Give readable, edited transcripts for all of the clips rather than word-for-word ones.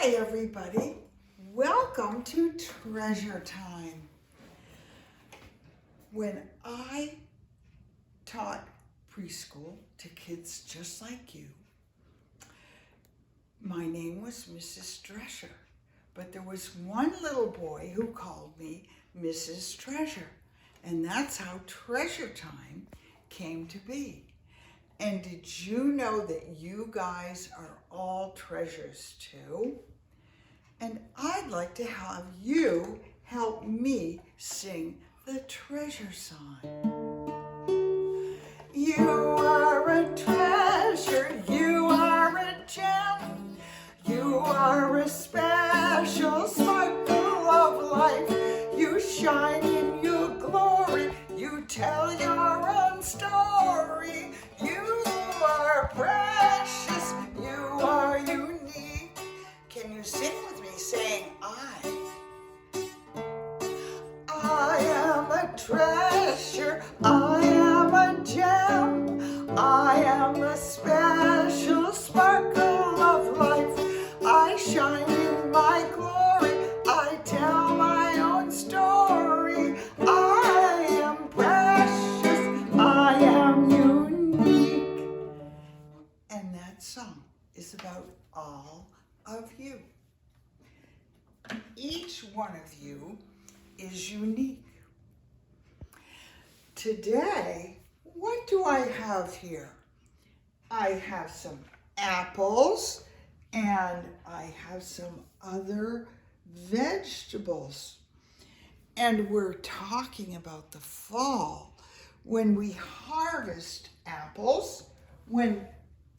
Hi, everybody. Welcome to Treasure Time. When I taught preschool to kids just like you, my name was Mrs.Treasure, but there was one little boy who called me Mrs.Treasure, and that's how Treasure Time came to be. And did you know that you guys are all treasures too? And I'd like to have you help me sing the treasure song. You are a treasure, you are a gem, you are a special sparkle of life. You shine in your glory, you tell your own story. You are precious, you are unique. Can you sing with me saying I am a treasure, I am a gem, I am a special sparkle of life. I shine in my glory, I tell my own story. I am precious, I am unique. And that song is about all of you. Each one of you is unique. Today, what do I have here? I have some apples and I have some other vegetables. And we're talking about the fall when we harvest apples, when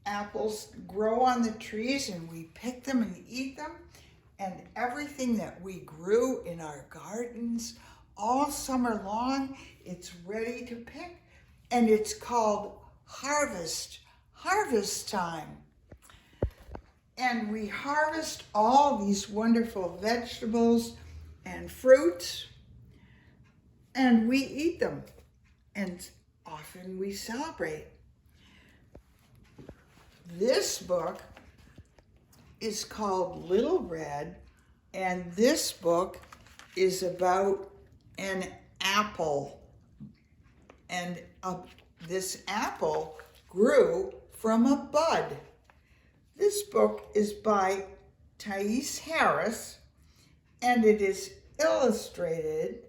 apples grow on the trees and we pick them and eat them. And everything that we grew in our gardens all summer long, it's ready to pick. And it's called harvest time. And we harvest all these wonderful vegetables and fruits, and we eat them. And often we celebrate. This book is called Little Red, and this book is about an apple. And this apple grew from a bud. This book is by Thais Harris, and it is illustrated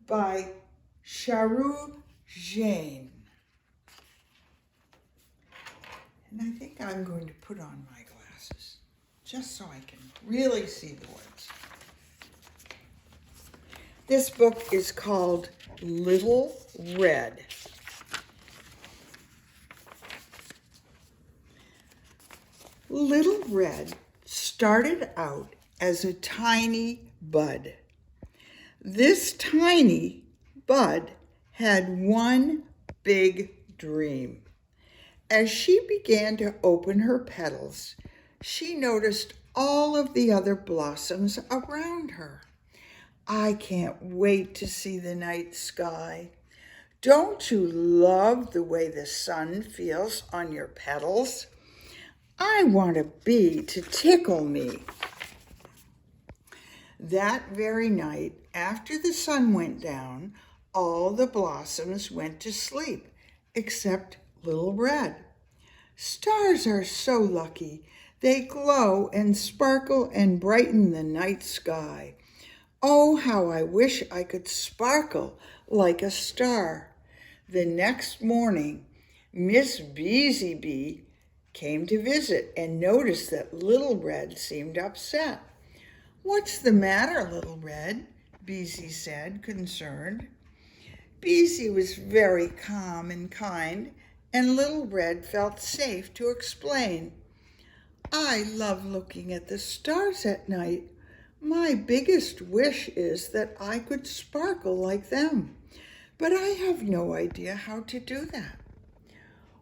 by Charu Jain. And I think I'm going to put on my glasses just so I can really see the words. This book is called Little Red. Little Red started out as a tiny bud. This tiny bud had one big dream. As she began to open her petals, she noticed all of the other blossoms around her. I can't wait to see the night sky. Don't you love the way the sun feels on your petals? I want a bee to tickle me. That very night, after the sun went down, all the blossoms went to sleep, except Little Red. Stars are so lucky. They glow and sparkle and brighten the night sky. Oh, how I wish I could sparkle like a star. The next morning, Miss Beezy Bee came to visit and noticed that Little Red seemed upset. What's the matter, Little Red? Beezy said, concerned. Beezy was very calm and kind, and Little Red felt safe to explain. I love looking at the stars at night. My biggest wish is that I could sparkle like them, but I have no idea how to do that.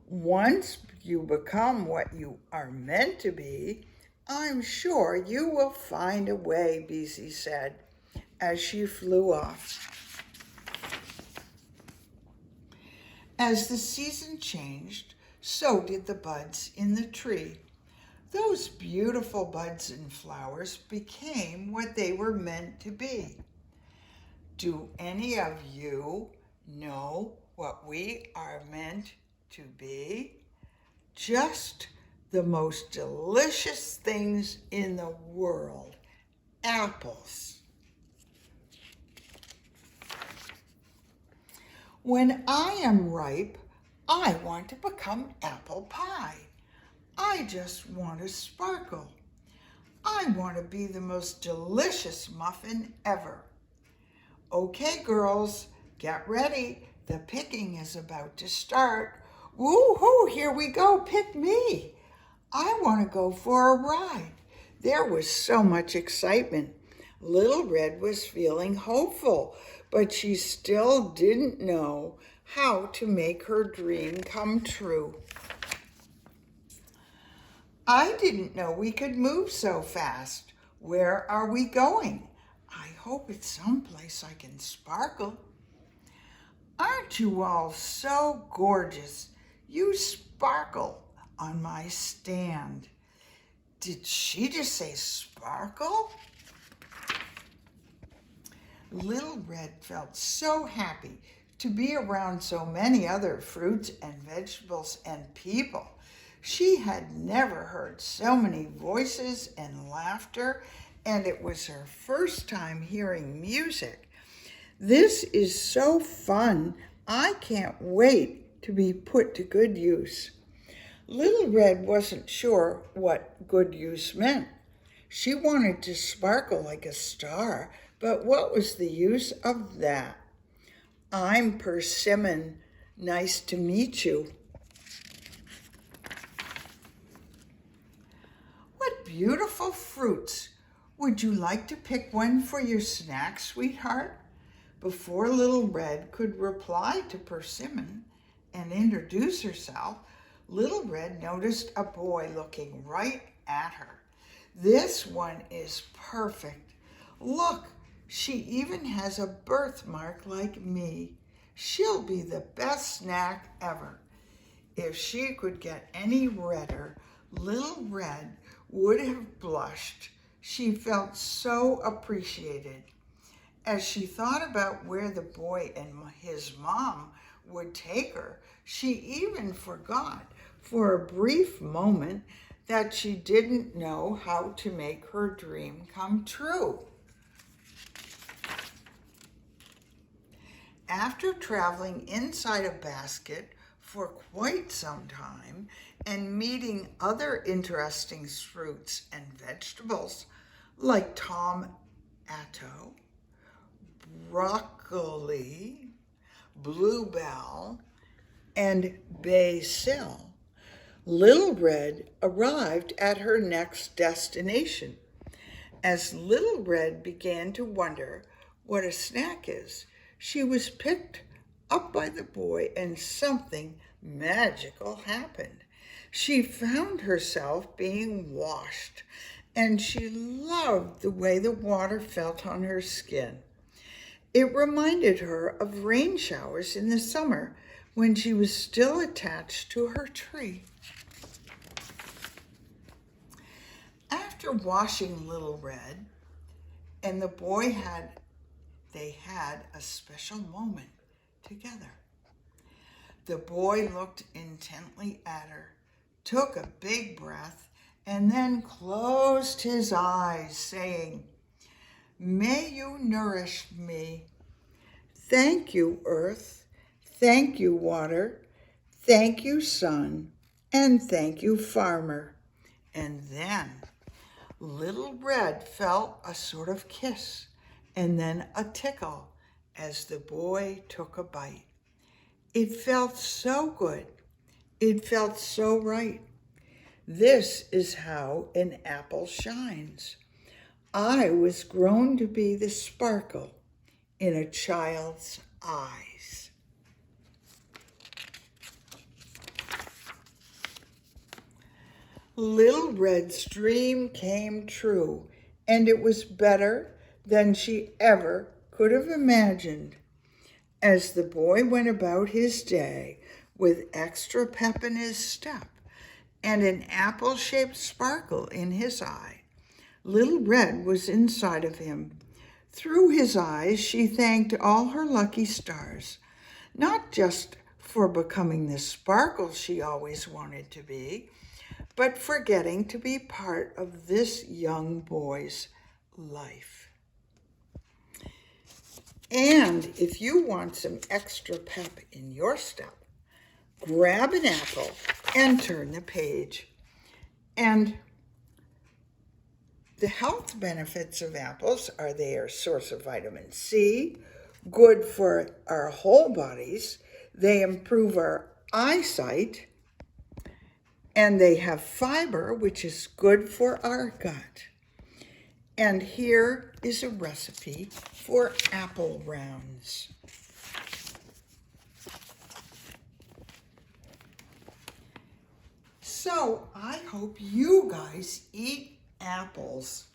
Once you become what you are meant to be, I'm sure you will find a way, Beezy said, as she flew off. As the season changed, so did the buds in the tree. those beautiful buds and flowers became what they were meant to be. Do any of you know what we are meant to be? Just the most delicious things in the world. Apples. When I am ripe, I want to become apple pie. I just want to sparkle. I want to be the most delicious muffin ever. Okay, girls, get ready. The picking is about to start. Woo-hoo, here we go, pick me. I want to go for a ride. There was so much excitement. Little Red was feeling hopeful, but she still didn't know how to make her dream come true. I didn't know we could move so fast. Where are we going? I hope it's someplace I can sparkle. Aren't you all so gorgeous? You sparkle on my stand. Did she just say sparkle? Little Red felt so happy to be around so many other fruits and vegetables and people. She had never heard so many voices and laughter, and it was her first time hearing music. This is so fun. I can't wait to be put to good use. Little Red wasn't sure what good use meant. She wanted to sparkle like a star, but what was the use of that? I'm Persimmon. Nice to meet you. What beautiful fruits. Would you like to pick one for your snack, sweetheart? Before Little Red could reply to Persimmon and introduce herself, Little Red noticed a boy looking right at her. This one is perfect. Look, she even has a birthmark like me. She'll be the best snack ever. If she could get any redder, Little Red would have blushed. She felt so appreciated. As she thought about where the boy and his mom would take her, she even forgot for a brief moment that she didn't know how to make her dream come true. After traveling inside a basket for quite some time and meeting other interesting fruits and vegetables like tomato, broccoli, bluebell, and basil, Little Red arrived at her next destination. As Little Red began to wonder what a snack is, she was picked up by the boy and something magical happened. She found herself being washed, and she loved the way the water felt on her skin. It reminded her of rain showers in the summer when she was still attached to her tree. After washing Little Red and the boy they had a special moment together. The boy looked intently at her, took a big breath, and then closed his eyes, saying, "May you nourish me. Thank you, earth. Thank you, water. Thank you, sun. And thank you, farmer." And then Little Red felt a sort of kiss and then a tickle as the boy took a bite. It felt so good. It felt so right. This is how an apple shines. I was grown to be the sparkle in a child's eyes. Little Red's dream came true, and it was better than she ever could have imagined. As the boy went about his day with extra pep in his step and an apple-shaped sparkle in his eye. Little Red was inside of him. Through his eyes, she thanked all her lucky stars, not just for becoming the sparkle she always wanted to be, but for getting to be part of this young boy's life. And if you want some extra pep in your step, grab an apple and turn the page. And the health benefits of apples are they are a source of vitamin C, good for our whole bodies. They improve our eyesight, and they have fiber, which is good for our gut. And here is a recipe for apple rounds. So I hope you guys eat apples.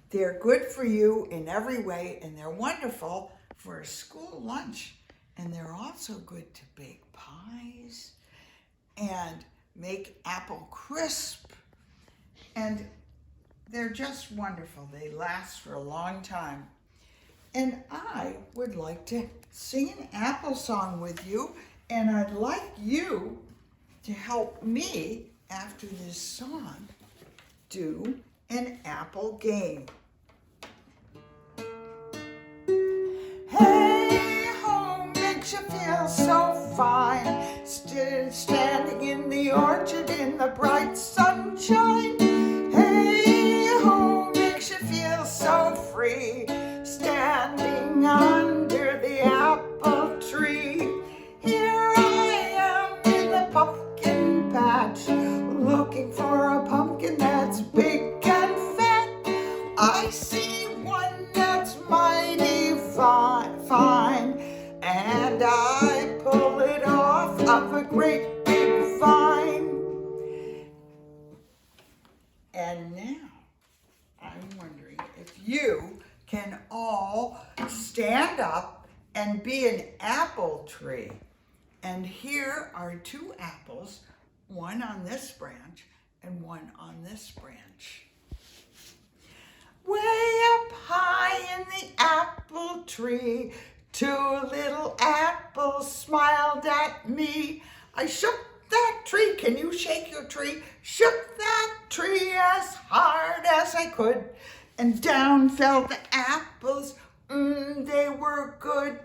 They're good for you in every way, and they're wonderful for a school lunch. And they're also good to bake pies and make apple crisp. And they're just wonderful. They last for a long time. And I would like to sing an apple song with you, and I'd like you to help me, after this song, do an apple game. Hey ho, makes you feel so fine, still standing in the orchard in the bright sunshine. Hey ho, makes you feel so free, standing under the apple tree. Here I am in the pumpkin patch, looking for a pumpkin that's big and fat. I see one that's mighty fine, and I pull it off of a great big vine. And now I'm wondering if you can all stand up and be an apple tree. And here are two apples, one on this branch and one on this branch. Way up high in the apple tree, two little apples smiled at me. I shook that tree. Can you shake your tree? Shook that tree as hard as I could, and down fell the apples. They were good.